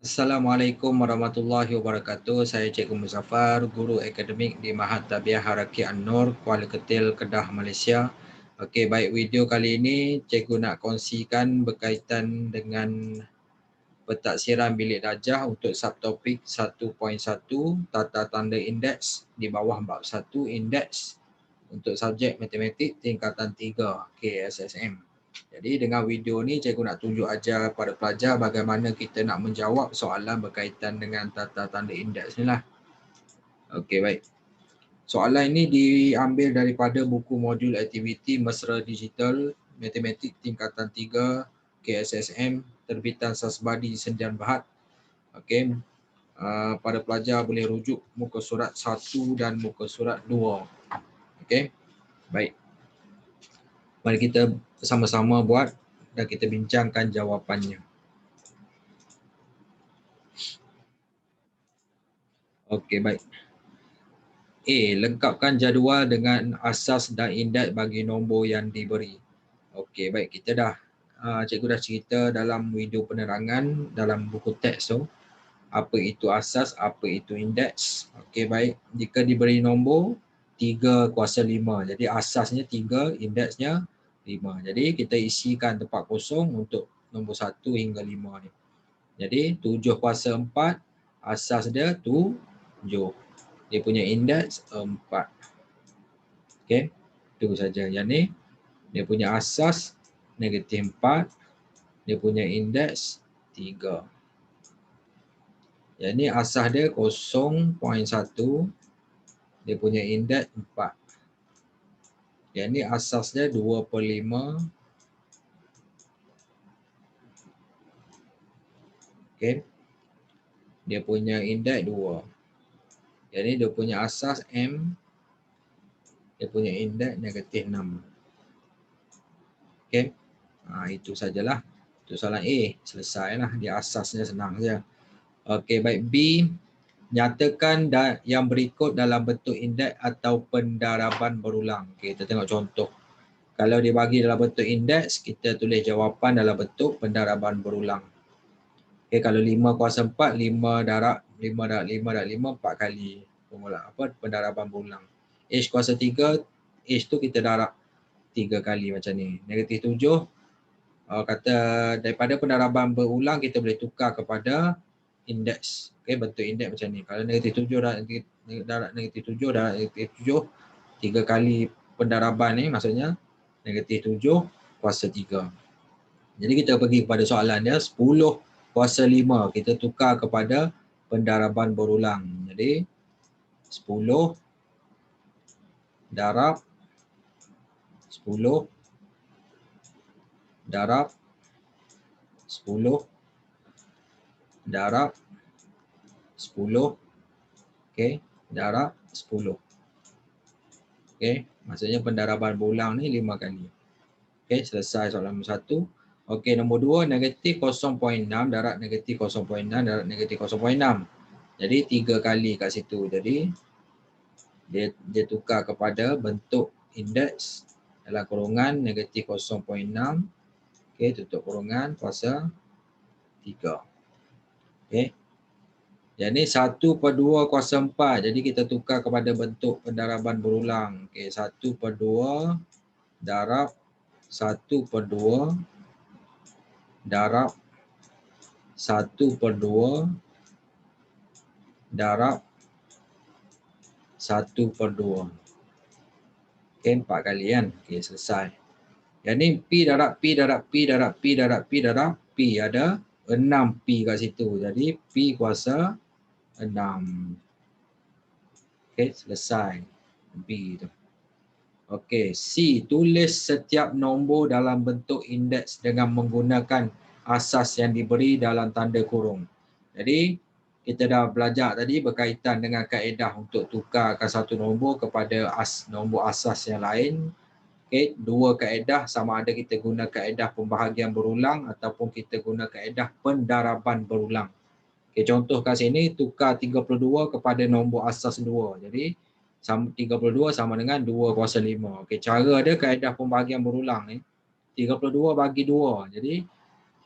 Assalamualaikum warahmatullahi wabarakatuh. Saya Cikgu Muzaffar, Guru Akademik di Mahat Tabiah Haraki An-Nur, Kuala Ketil, Kedah, Malaysia. Okey, baik, video kali ini Cikgu nak kongsikan berkaitan dengan pentaksiran bilik darjah untuk subtopik 1.1 tata tanda indeks di bawah bab 1 indeks untuk subjek matematik tingkatan 3 KSSM. Jadi dengan video ni cikgu nak tunjuk ajar kepada pelajar bagaimana kita nak menjawab soalan berkaitan dengan tata tanda indeks ni lah. Okey, baik. Soalan ini diambil daripada buku modul aktiviti Mesra Digital Matematik tingkatan 3 KSSM terbitan Sasbadi Sendian Berhad. Okey. Pada pelajar boleh rujuk muka surat 1 dan muka surat 2. Okey. Baik. Mari kita sama-sama buat dan kita bincangkan jawapannya. Okey, baik. A. Lengkapkan jadual dengan asas dan indeks bagi nombor yang diberi. Okey, baik. Kita dah, cikgu dah cerita dalam video penerangan dalam buku teks tu. Apa itu asas, apa itu indeks. Okey, baik. Jika diberi nombor 3 kuasa 5. Jadi asasnya 3, indeksnya 5. Jadi kita isikan tempat kosong untuk nombor 1 hingga 5 ni. Jadi 7 kuasa 4, asas dia 7. Dia punya indeks 4. Okey, itu saja. Yang ni dia punya asas negatif 4, dia punya indeks 3. Yang ni asas dia 0.1, dia punya indeks 4. Yang ni asas dia 2/5. Okey. Dia punya indeks 2. Yang ni dia punya asas M, dia punya indeks negatif 6. Okey. Itu sajalah. Itu soalan A. Selesailah. Dia asasnya senang saja. Okey, baik. B. Nyatakan yang berikut dalam bentuk indeks atau pendaraban berulang. Okey, kita tengok contoh. Kalau dia bagi dalam bentuk indeks, kita tulis jawapan dalam bentuk pendaraban berulang. Okey, kalau 5 kuasa 4, 5 darab 5 darab 5 darab 5, 4 kali formula pendaraban berulang. H kuasa 3, H tu kita darab 3 kali macam ni. Negatif 7, kata daripada pendaraban berulang kita boleh tukar kepada indeks. Okey, bentuk indeks macam ni. Kalau negatif 7 darab negatif 7 darab negatif 7, 3 kali pendaraban ni maksudnya negatif 7 kuasa 3. Jadi kita pergi kepada soalan dia 10 kuasa 5. Kita tukar kepada pendaraban berulang. Jadi 10 darab 10 darab 10 darab 10. Okey, darab 10. Okey, maksudnya pendaraban berulang ni 5 kali. Okey, selesai soalan nombor 1. Okey, nombor 2, negatif 0.6 darab negatif 0.6 darab negatif 0.6. Jadi 3 kali kat situ. Jadi dia tukar kepada bentuk indeks dalam kurungan negatif 0.6. Okey, tutup kurungan kuasa 3. Okey. Jadi 1/2 kuasa 4. Jadi kita tukar kepada bentuk pendaraban berulang. Okey, 1/2 darab 1/2 darab 1/2 darab 1/2. Okey, 4 kali kan. Okey, selesai. Yang ni P darab P darab P darab P darab P darab P. Ada 6 P kat situ. Jadi P kuasa 6. Okey, selesai. B tu. Okey, C. Tulis setiap nombor dalam bentuk indeks dengan menggunakan asas yang diberi dalam tanda kurung. Jadi, kita dah belajar tadi berkaitan dengan kaedah untuk tukarkan satu nombor kepada nombor asas yang lain. Okey, 2 kaedah, sama ada kita guna kaedah pembahagian berulang ataupun kita guna kaedah pendaraban berulang. Okey, contoh kat sini tukar 32 kepada nombor asas 2. Jadi 32 sama dengan 2 kuasa 5. Okey, cara dia kaedah pembahagian berulang ni. 32 bagi 2. Jadi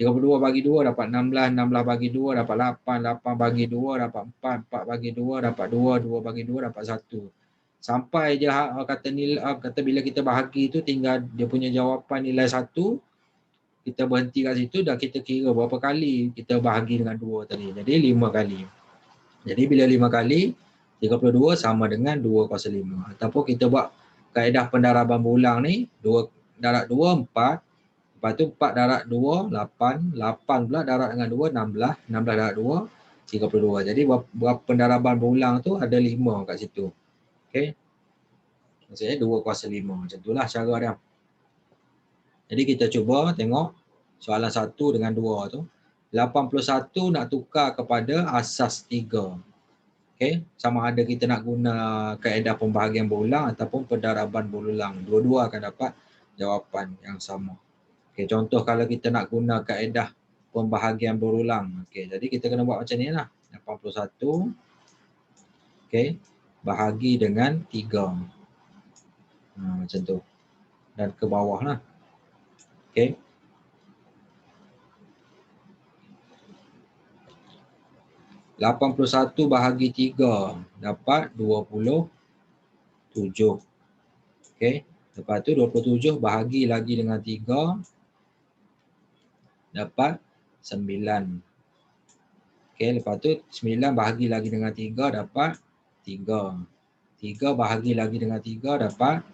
32 bagi 2 dapat 16, 16 bagi 2 dapat 8, 8 bagi 2 dapat 4, 4 bagi 2 dapat 2, 2 bagi 2 dapat 1. Sampai dia kata nilai, kata bila kita bahagi tu tinggal dia punya jawapan nilai 1, kita berhenti kat situ dah kita kira berapa kali kita bahagi dengan 2 tadi. Jadi 5 kali. Jadi bila 5 kali 32 sama dengan 2 kuasa 5. Ataupun kita buat kaedah pendaraban berulang ni, 2 darab 2 4. Lepas tu 4 darab 2, 8. 8 pula darab dengan 2, 16. 16 darab 2, 32. Jadi buat pendaraban berulang tu ada 5 kat situ. Okay. Maksudnya 2 kuasa 5. Macam itulah cara dia. Jadi kita cuba tengok soalan 1 dengan 2 tu. 81 nak tukar kepada asas 3. Okay. Sama ada kita nak guna kaedah pembahagian berulang ataupun pendaraban berulang. Dua-dua akan dapat jawapan yang sama. Okay, contoh kalau kita nak guna kaedah pembahagian berulang. Okay, jadi kita kena buat macam ni lah. 81. Okay, bahagi dengan 3. Macam tu. Dan ke bawah lah. Okay. (81 bahagi 3) dapat 27. Okay. Lepas tu 27 bahagi lagi dengan 3 dapat 9. Okay. Lepas tu 9 bahagi lagi dengan 3 dapat 3. 3 bahagi lagi dengan 3 dapat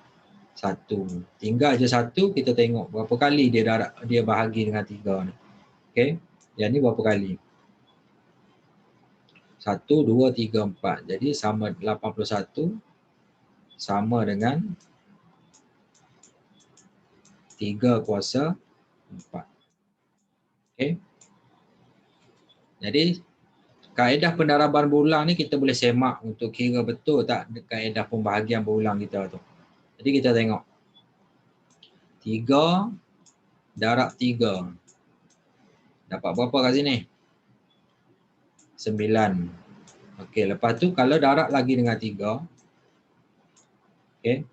1. Tinggal je 1, kita tengok berapa kali dia bahagi dengan 3 ni. Okay. Yang ni berapa kali? 1, 2, 3, 4. Jadi sama 81 sama dengan 3 kuasa 4. Okay. Jadi kaedah pendaraban berulang ni kita boleh semak untuk kira betul tak kaedah pembahagian berulang kita tu. Jadi kita tengok. 3 darab 3. Dapat berapa kat sini? 9. Okey, lepas tu kalau darab lagi dengan 3. Okey.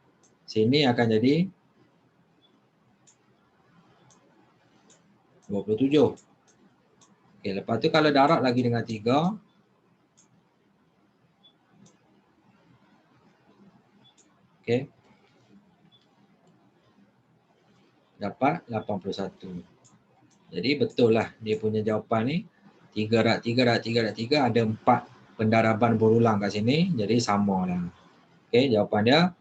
Sini akan jadi 27. Okey, lepas tu kalau darab lagi dengan 3. Okey. Dapat 81. Jadi betul lah dia punya jawapan ni. 3 darab 3 darab 3 darab 3 ada 4 pendaraban berulang kat sini. Jadi sama lah. Okey, jawapan dia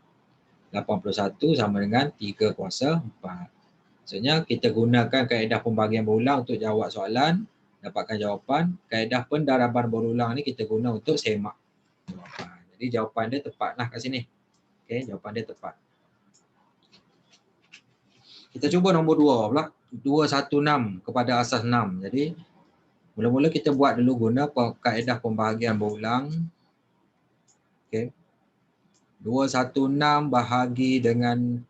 81 sama dengan 3 kuasa 4. Maksudnya kita gunakan kaedah pembahagian berulang untuk jawab soalan, dapatkan jawapan. Kaedah pendaraban berulang ni kita guna untuk semak jawapan. Jadi jawapan dia tepat lah kat sini. Okey, jawapan dia tepat. Kita cuba nombor 2 pula. 216 kepada asas 6. Jadi mula-mula kita buat dulu guna kaedah pembahagian berulang. Okey. 216 bahagi dengan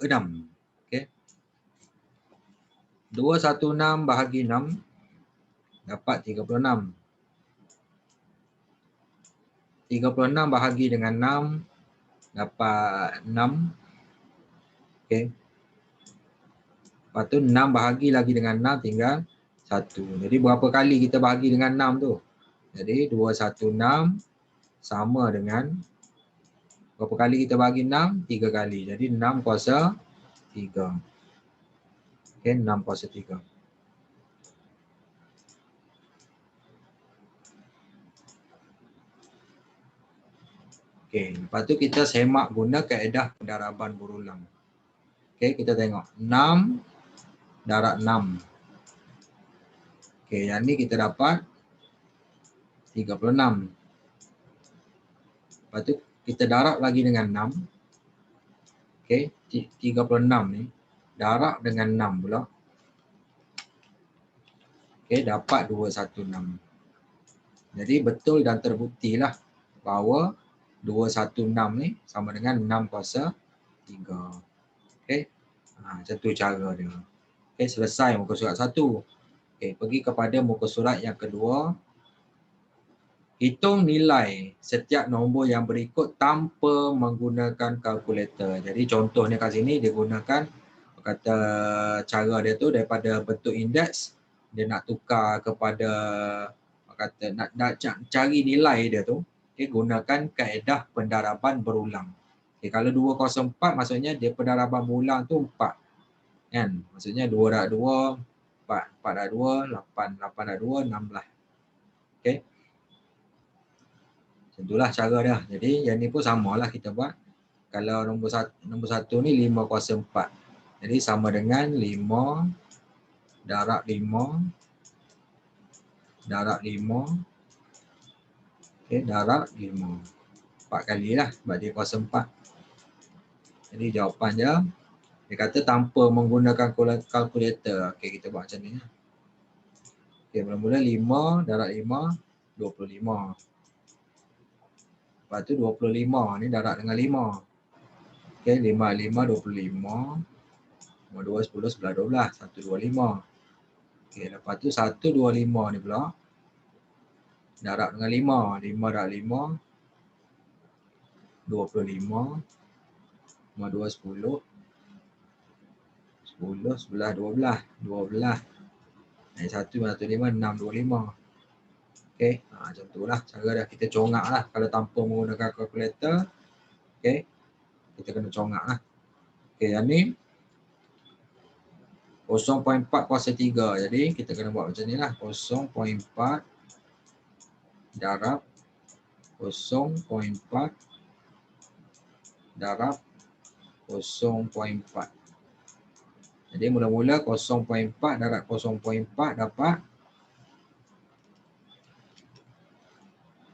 6. Okey. 216 bahagi 6 dapat 36. 36 bahagi dengan 6 dapat 6. Okey. Lepas tu 6 bahagi lagi dengan 6 tinggal 1. Jadi berapa kali kita bahagi dengan 6 tu? Jadi 216 sama dengan berapa kali kita bahagi 6? 3 kali. Jadi 6 kuasa 3. Okey, 6 kuasa 3. Okey, lepas tu kita semak guna kaedah pendaraban berulang. Okey, kita tengok. 6 darab 6. Okey, yang ni kita dapat 36. Lepas tu kita darab lagi dengan 6. Okey, 36 ni darab dengan 6 pula. Okey, dapat 216. Jadi betul dan terbuktilah bahawa 216 ni sama dengan 6 kuasa 3. Okey. Macam tu cara dia. Okey, selesai muka surat 1. Okey, pergi kepada muka surat yang kedua. Hitung nilai setiap nombor yang berikut tanpa menggunakan kalkulator. Jadi contohnya kat sini dia gunakan kata cara dia tu daripada bentuk indeks dia nak tukar kepada kata nak cari nilai dia tu, okay, gunakan kaedah pendaraban berulang. Okay, kalau 204 maksudnya dia pendaraban berulang tu 4 kan, maksudnya 2 darab 2 4, 4 darab 2 8, 8 darab 2 16. Okay, macam itulah cara dia. Jadi yang ni pun samalah kita buat. Kalau nombor satu ni 5 kuasa 4. Jadi sama dengan 5 darab 5 darab 5, okay, darab 5. 4 kali lah sebab dia kuasa 4. Jadi jawapan dia kata tanpa menggunakan kalkulator. Okay, kita buat macam ni. Okay, mula-mula 5 darab 5, 25. Lepas tu 25 ni darab dengan 5. Okay, 5, 5, 25. 2, 10, 11, 12. 1, 2, 5. Okay, lepas tu 1, 2, 5 ni pula darab dengan 5. 5 darab 5, 25. 5, 2, 10. 10, 11, 12. 12. 1, 1, 5, 6, 25. Okay, macam tu lah cara dah. Kita congak lah kalau tanpa menggunakan kalkulator. Okay, kita kena congak lah. Okay, yang ni 0.4 kuasa 3. Jadi kita kena buat macam ni lah. 0.4 darab 0.4 darab 0.4. Jadi mula-mula 0.4 darab 0.4 dapat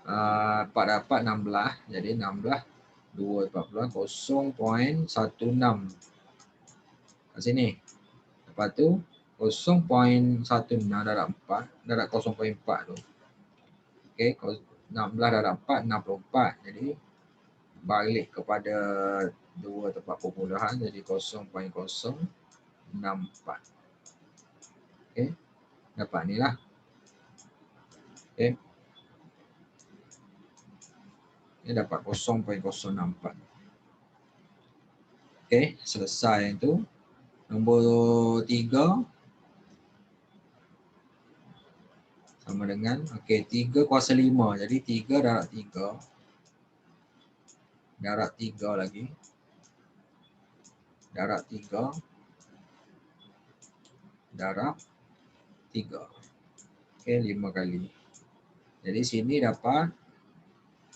4 dapat 16. Jadi 16 2 40 0.16 kat sini. Lepas tu 0.16 darab 4 darab 0.4 tu. Okey, 16 darab 4 64. Jadi balik kepada 2 tempat permulahan jadi 0.064. Okey. Dapat ni lah. Okey. Ini dapat 0.064. Okey, selesai yang tu. Nombor 3 sama dengan okey 3 kuasa 5. Jadi 3 darab 3 darab 3 lagi. Darab 3 darab 3. Okey, 5 kali. Jadi sini dapat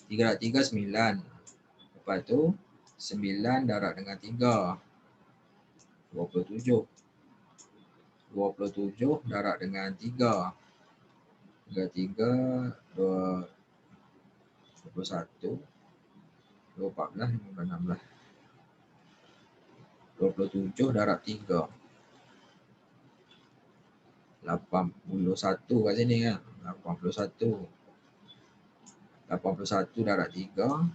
3 darab 3 9. Lepas tu 9 darab dengan 3 27. 27 darab dengan 3 3 2 21 2 14 15 16 27 darab 3 81 kat sini kan. 81 darab 3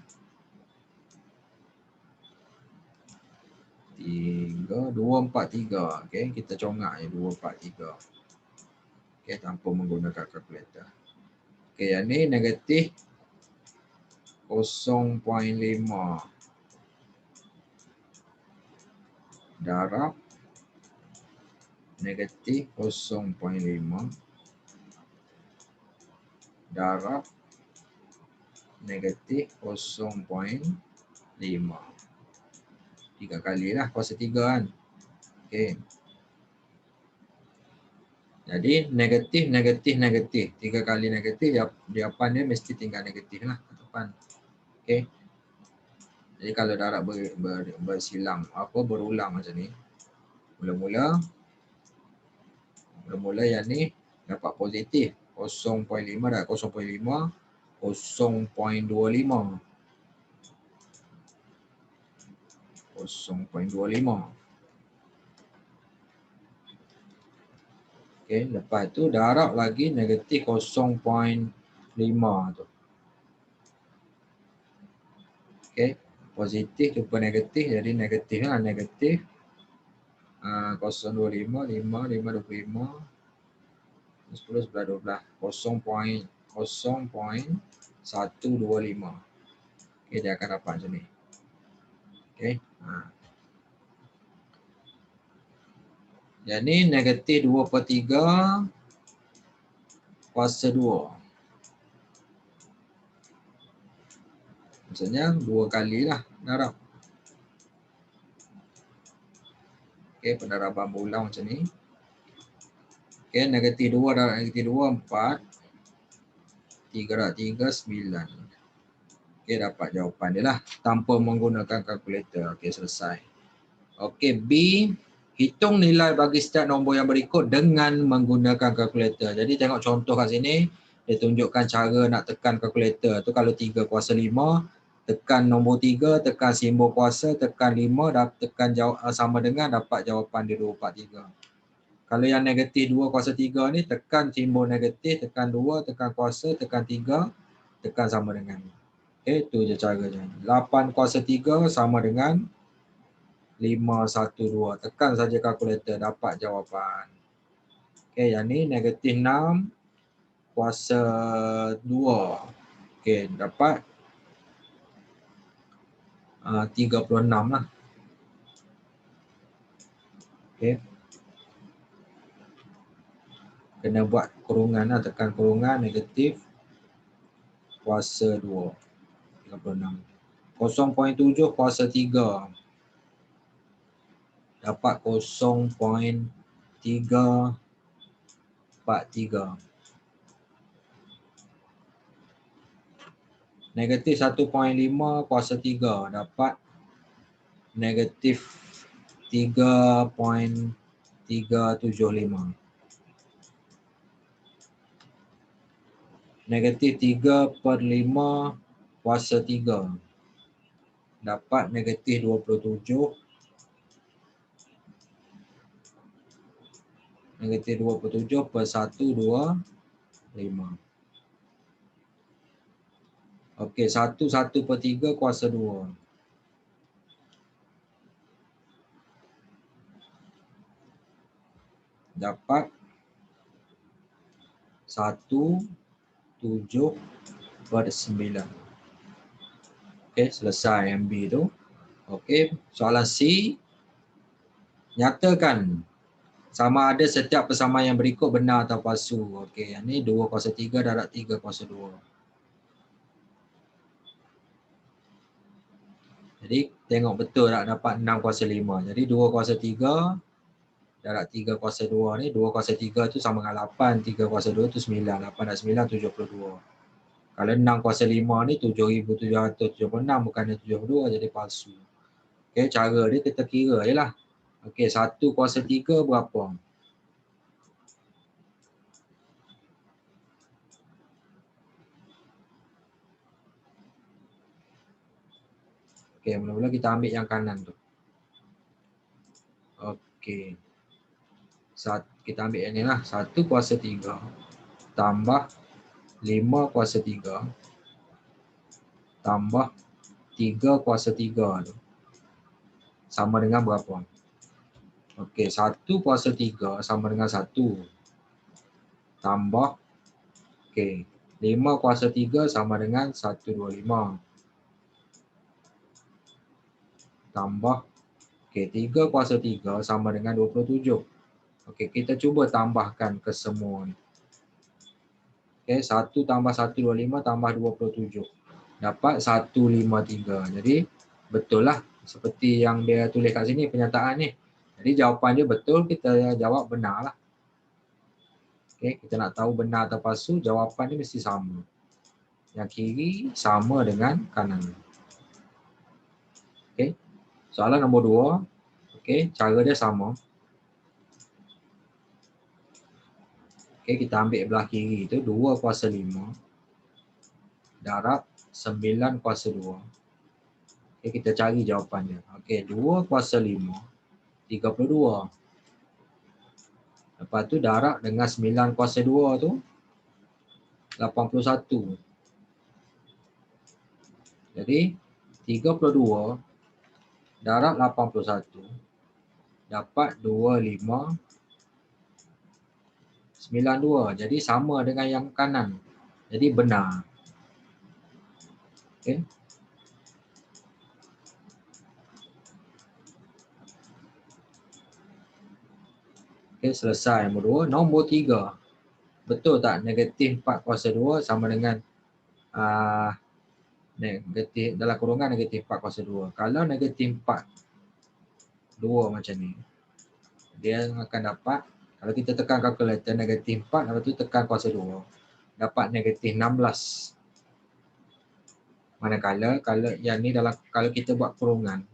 243. Okey, kita congak je 243. Okey, tanpa menggunakan kalkulator. Okey, yang ni negatif 0.5 darab negatif 0.5 darab negatif 0.5. 3 kali lah kuasa 3 kan. Okey. Jadi negatif, negatif, negatif. 3 kali negatif, jawapan dia mesti tinggal negatif lah. Okey. Jadi kalau darab bersilang, berulang macam ni. Mula-mula yang ni dapat positif. 0.5 darab 0.5, 0.25. 0.25. Okey, lepas tu darab lagi negatif 0.5 tu. Okey, positif jumpa negatif jadi negatif lah, negatif 0.25, 5, 5, 25, 10, 11, 12, 0.125. Okey, dia akan dapat macam ni. Okey. Yang ni negatif 2/3 kuasa 2. Maksudnya 2 kali lah darab. Okey, pendaraban berulang macam ni. Okey, negatif 2 darab negatif 2, 4. 3 darab 3, 9. Okey, dapat jawapan dia lah tanpa menggunakan kalkulator. Okey, selesai. Okey, B. Hitung nilai bagi setiap nombor yang berikut dengan menggunakan kalkulator. Jadi tengok contoh kat sini. Dia tunjukkan cara nak tekan kalkulator. Tu kalau 3 kuasa 5, tekan nombor 3, tekan simbol kuasa, tekan 5, tekan sama dengan, dapat jawapan dia 2/3. Kalau yang negatif 2 kuasa 3 ni, tekan simbol negatif, tekan 2, tekan kuasa, tekan 3, tekan sama dengan. Okay, tu je caranya. 8 kuasa 3 sama dengan 512. Tekan saja kalkulator, dapat jawapan. Okay, yang ni negatif 6 kuasa 2. Okay, dapat 36 lah. Okay. Kena buat kurungan lah, tekan kurungan negatif kuasa 2. 36. 0.7 kuasa 3. Dapat 0.343. Negatif 1.5 kuasa 3. Dapat negatif 3.375. Negatif 3/5 kuasa 3. Dapat negatif 27. Negatif 27/125. Okey, 1/3 kuasa 2. Dapat 1/7/9. Okey, selesai MB tu. Okey, soalan C. Nyatakan sama ada setiap persamaan yang berikut benar atau palsu. Okey, yang ni 2 kuasa 3 darab 3 kuasa 2. Jadi tengok betul tak dapat 6 kuasa 5. Jadi 2 kuasa 3 darab 3 kuasa 2 ni, 2 kuasa 3 tu sama dengan 8, 3 kuasa 2 tu 9. 8 dan 9, 72. Kalau 6 kuasa 5 ni 7,776, bukannya 72, jadi palsu. Okey, cara dia kita kira je lah. Okey, 1 kuasa 3 berapa? Okey, mula-mula kita ambil yang kanan tu. Okey. Kita ambil yang ni lah. 1 kuasa 3 tambah 5 kuasa 3 tambah 3 kuasa 3 tu sama dengan berapa? Okey, 1 kuasa 3 sama dengan 1 tambah, okey, 5 kuasa 3 sama dengan 125 tambah, okey, 3 kuasa 3 sama dengan 27. Okey, kita cuba tambahkan ke semua ni. Okey, 1 tambah 125 tambah 27. Dapat 153. Jadi betul lah seperti yang dia tulis kat sini penyataan ni. Jadi jawapan dia betul, kita jawab benar lah. Okey, kita nak tahu benar atau palsu, jawapan dia mesti sama. Yang kiri sama dengan kanan. Okey. Soalan nombor 2. Okey, cara dia sama. Okey, kita ambil belah kiri tu 2 kuasa 5 darab 9 kuasa 2. Okey, kita cari jawapannya. Okey, 2 kuasa 5, 32. Lepas tu darab dengan 9 kuasa 2 tu 81. Jadi 32 darab 81 dapat 2592. Jadi sama dengan yang kanan. Jadi benar. Okey. Okey, selesai nombor 2. Nombor 3. Betul tak negatif 4 kuasa 2 sama dengan negatif dalam kurungan negatif 4 kuasa 2. Kalau negatif 4 2 macam ni, dia akan dapat, kalau kita tekan kalkulator negatif 4, lepas tu tekan kuasa 2, dapat negatif 16. Manakala kalau yang ni dalam, kalau kita buat kurungan,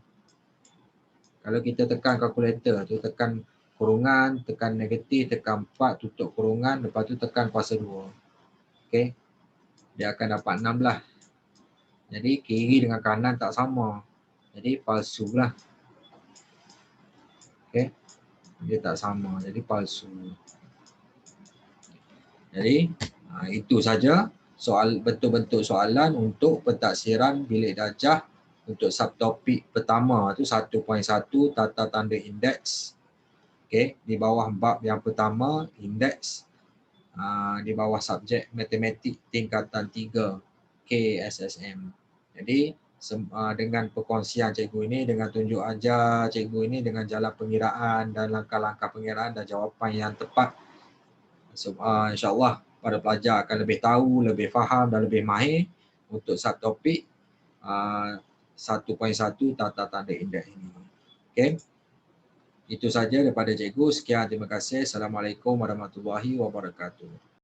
kalau kita tekan kalkulator tu, tekan kurungan, tekan negatif, tekan 4, tutup kurungan, lepas tu tekan kuasa 2. Okey, dia akan dapat 16. Jadi kiri dengan kanan tak sama, jadi palsu lah. Okey, dia tak sama, jadi palsu. Jadi itu saja soal bentuk-bentuk soalan untuk pentaksiran bilik darjah untuk subtopik pertama tu 1.1 tata tanda indeks. Okey, di bawah bab yang pertama indeks, di bawah subjek matematik tingkatan 3 KSSM. Jadi dengan perkongsian cikgu ini, dengan tunjuk ajar cikgu ini, dengan jalan pengiraan dan langkah-langkah pengiraan dan jawapan yang tepat, insyaAllah para pelajar akan lebih tahu, lebih faham dan lebih mahir untuk subtopik 1.1 tata tanda indeks ini. Okey, itu saja daripada cikgu. Sekian, terima kasih. Assalamualaikum warahmatullahi wabarakatuh.